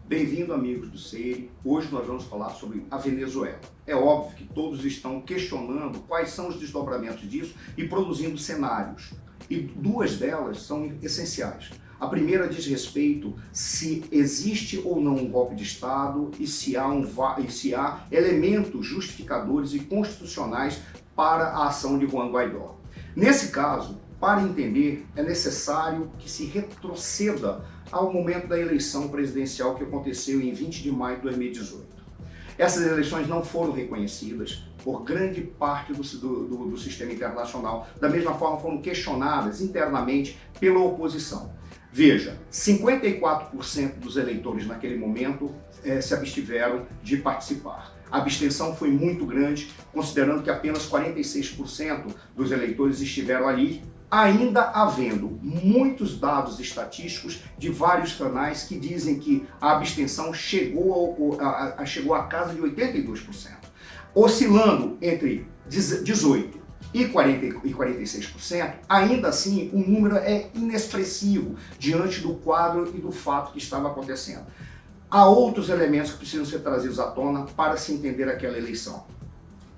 Bem-vindo, amigos do CEIRE. Hoje nós vamos falar sobre a Venezuela. É óbvio que todos estão questionando quais são os desdobramentos disso e produzindo cenários. E duas delas são essenciais. A primeira diz respeito se existe ou não um golpe de Estado e se há elementos justificadores e constitucionais para a ação de Juan Guaidó. Nesse caso, para entender, é necessário que se retroceda ao momento da eleição presidencial que aconteceu em 20 de maio de 2018. Essas eleições não foram reconhecidas por grande parte do sistema internacional, da mesma forma foram questionadas internamente pela oposição. Veja, 54% dos eleitores naquele momento se abstiveram de participar. A abstenção foi muito grande, considerando que apenas 46% dos eleitores estiveram ali, ainda havendo muitos dados estatísticos de vários canais que dizem que a abstenção chegou à casa de 82%, oscilando entre 18% e 46%, ainda assim o número é inexpressivo diante do quadro e do fato que estava acontecendo. Há outros elementos que precisam ser trazidos à tona para se entender aquela eleição.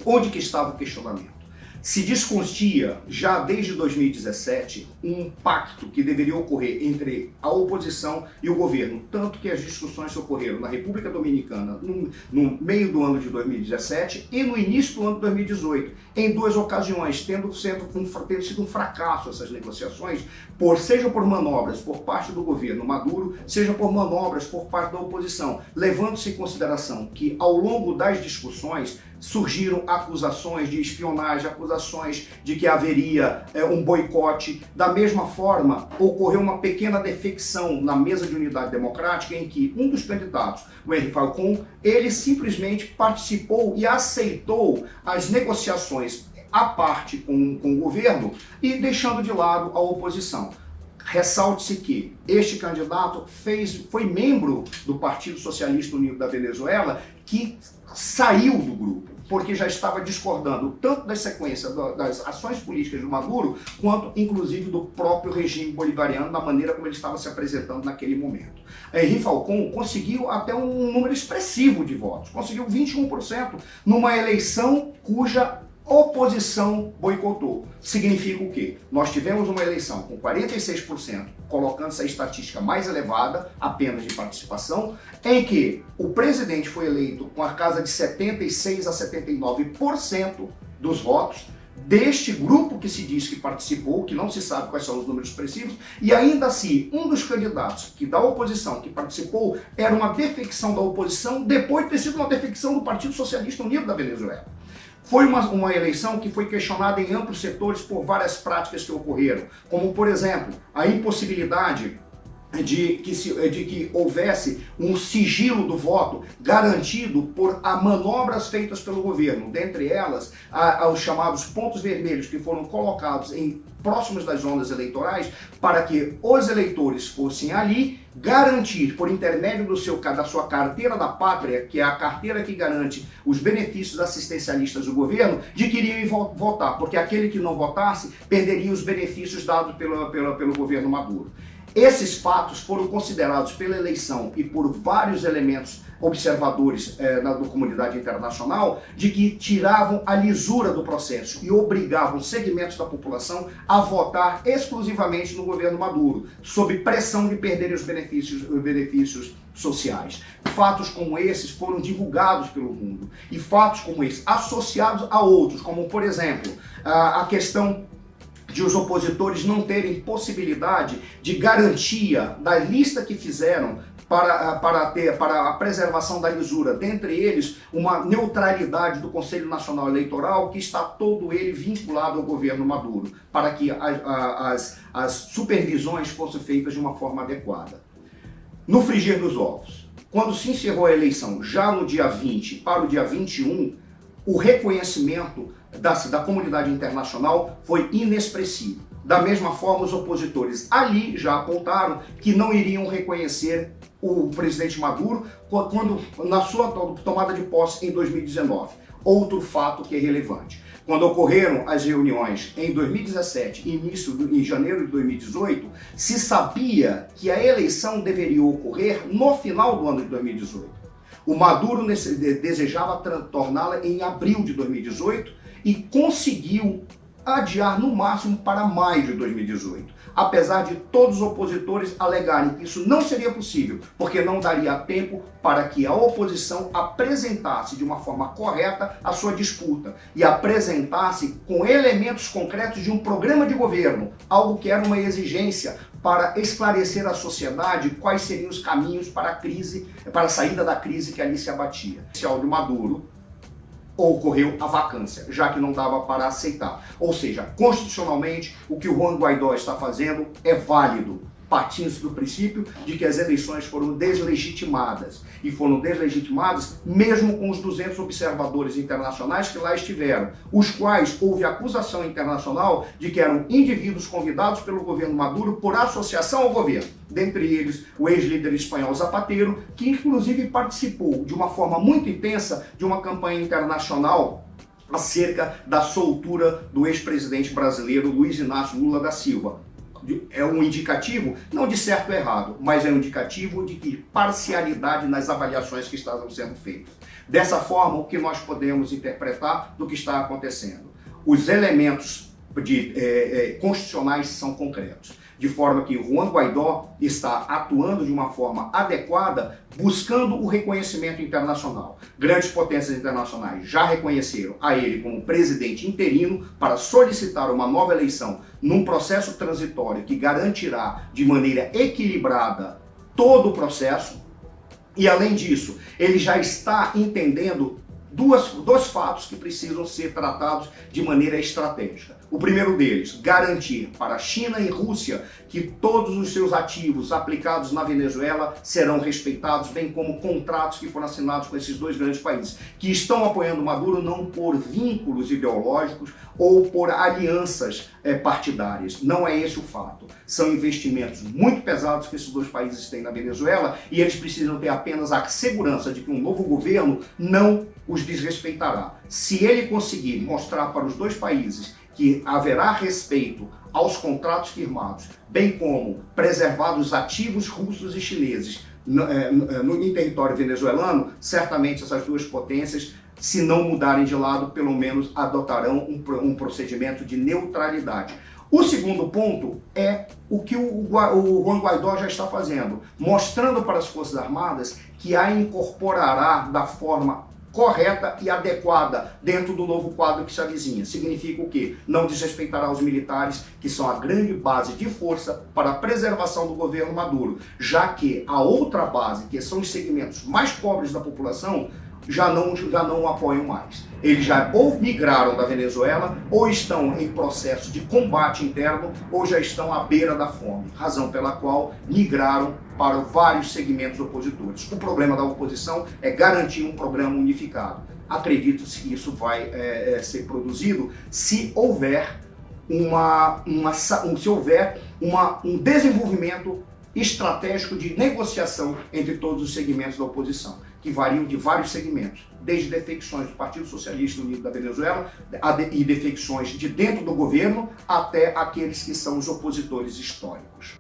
Onde que estava o questionamento? Se discutia, já desde 2017, um pacto que deveria ocorrer entre a oposição e o governo, tanto que as discussões ocorreram na República Dominicana no meio do ano de 2017 e no início do ano de 2018, em duas ocasiões, tendo sido um fracasso essas negociações, seja por manobras por parte do governo Maduro, seja por manobras por parte da oposição, levando-se em consideração que ao longo das discussões surgiram acusações de espionagem, acusações de que haveria um boicote. Da mesma forma, ocorreu uma pequena defecção na mesa de unidade democrática em que um dos candidatos, o Henri Falcón, ele simplesmente participou e aceitou as negociações à parte com o governo e deixando de lado a oposição. Ressalte-se que este candidato foi membro do Partido Socialista Unido da Venezuela, que saiu do grupo, porque já estava discordando tanto da sequência das ações políticas do Maduro, quanto inclusive do próprio regime bolivariano, da maneira como ele estava se apresentando naquele momento. Henri Falcón conseguiu até um número expressivo de votos, conseguiu 21% numa eleição cuja oposição boicotou. Significa o quê? Nós tivemos uma eleição com 46%, colocando essa estatística mais elevada, apenas de participação, em que o presidente foi eleito com a casa de 76% a 79% dos votos, deste grupo que se diz que participou, que não se sabe quais são os números expressivos, e ainda assim, um dos candidatos da oposição que participou era uma defecção da oposição, depois de ter sido uma defecção do Partido Socialista Unido da Venezuela. Foi uma eleição que foi questionada em amplos setores por várias práticas que ocorreram, como, por exemplo, a impossibilidade de que houvesse um sigilo do voto garantido por manobras feitas pelo governo, dentre elas os chamados pontos vermelhos que foram colocados próximos das zonas eleitorais para que os eleitores fossem ali garantir, por intermédio da sua carteira da pátria, que é a carteira que garante os benefícios assistencialistas do governo, de que iriam votar, porque aquele que não votasse perderia os benefícios dados pelo governo Maduro. Esses fatos foram considerados pela eleição e por vários elementos observadores da comunidade internacional de que tiravam a lisura do processo e obrigavam segmentos da população a votar exclusivamente no governo Maduro, sob pressão de perderem os benefícios sociais. Fatos como esses foram divulgados pelo mundo e fatos como esses associados a outros, como por exemplo a questão de os opositores não terem possibilidade de garantia da lista que fizeram para a preservação da lisura, dentre eles uma neutralidade do Conselho Nacional Eleitoral que está todo ele vinculado ao governo Maduro, para que as supervisões fossem feitas de uma forma adequada. No frigir dos ovos, quando se encerrou a eleição, já no dia 20 para o dia 21, o reconhecimento da comunidade internacional foi inexpressivo. Da mesma forma, os opositores ali já apontaram que não iriam reconhecer o presidente Maduro na sua tomada de posse em 2019. Outro fato que é relevante. quando ocorreram as reuniões em 2017 e em janeiro de 2018, se sabia que a eleição deveria ocorrer no final do ano de 2018. O Maduro desejava torná-la em abril de 2018 e conseguiu adiar no máximo para maio de 2018, apesar de todos os opositores alegarem que isso não seria possível, porque não daria tempo para que a oposição apresentasse de uma forma correta a sua disputa e apresentasse com elementos concretos de um programa de governo, algo que era uma exigência para esclarecer à sociedade quais seriam os caminhos para a crise, para a saída da crise que ali se abatia. O de Maduro ocorreu a vacância, já que não dava para aceitar. Ou seja, constitucionalmente, o que o Juan Guaidó está fazendo é válido. Partindo do princípio de que as eleições foram deslegitimadas. E foram deslegitimadas mesmo com os 200 observadores internacionais que lá estiveram, os quais houve acusação internacional de que eram indivíduos convidados pelo governo Maduro por associação ao governo. Dentre eles, o ex-líder espanhol Zapatero, que inclusive participou de uma forma muito intensa de uma campanha internacional acerca da soltura do ex-presidente brasileiro Luiz Inácio Lula da Silva. É um indicativo, não de certo ou errado, mas é um indicativo de que parcialidade nas avaliações que estavam sendo feitas. Dessa forma, o que nós podemos interpretar do que está acontecendo? Os elementos constitucionais são concretos, de forma que Juan Guaidó está atuando de uma forma adequada, buscando o reconhecimento internacional. Grandes potências internacionais já reconheceram a ele como presidente interino para solicitar uma nova eleição num processo transitório que garantirá de maneira equilibrada todo o processo. E além disso, ele já está entendendo dois fatos que precisam ser tratados de maneira estratégica. O primeiro deles, garantir para a China e Rússia que todos os seus ativos aplicados na Venezuela serão respeitados, bem como contratos que foram assinados com esses dois grandes países, que estão apoiando Maduro não por vínculos ideológicos ou por alianças partidárias. Não é esse o fato. São investimentos muito pesados que esses dois países têm na Venezuela e eles precisam ter apenas a segurança de que um novo governo não os desrespeitará. Se ele conseguir mostrar para os dois países que haverá respeito aos contratos firmados, bem como preservados os ativos russos e chineses em território venezuelano, certamente essas duas potências, se não mudarem de lado, pelo menos adotarão um procedimento de neutralidade. O segundo ponto é o que o Juan Guaidó já está fazendo, mostrando para as Forças Armadas que a incorporará da forma correta e adequada dentro do novo quadro que se avizinha. Significa o quê? Não desrespeitará os militares, que são a grande base de força para a preservação do governo Maduro, já que a outra base, que são os segmentos mais pobres da população, já não o apoiam mais. Eles já ou migraram da Venezuela, ou estão em processo de combate interno, ou já estão à beira da fome, razão pela qual migraram para vários segmentos opositores. O problema da oposição é garantir um programa unificado. Acredito-se que isso vai ser produzido se houver um desenvolvimento estratégico de negociação entre todos os segmentos da oposição, que variam de vários segmentos, desde defecções do Partido Socialista Unido da Venezuela e defecções de dentro do governo até aqueles que são os opositores históricos.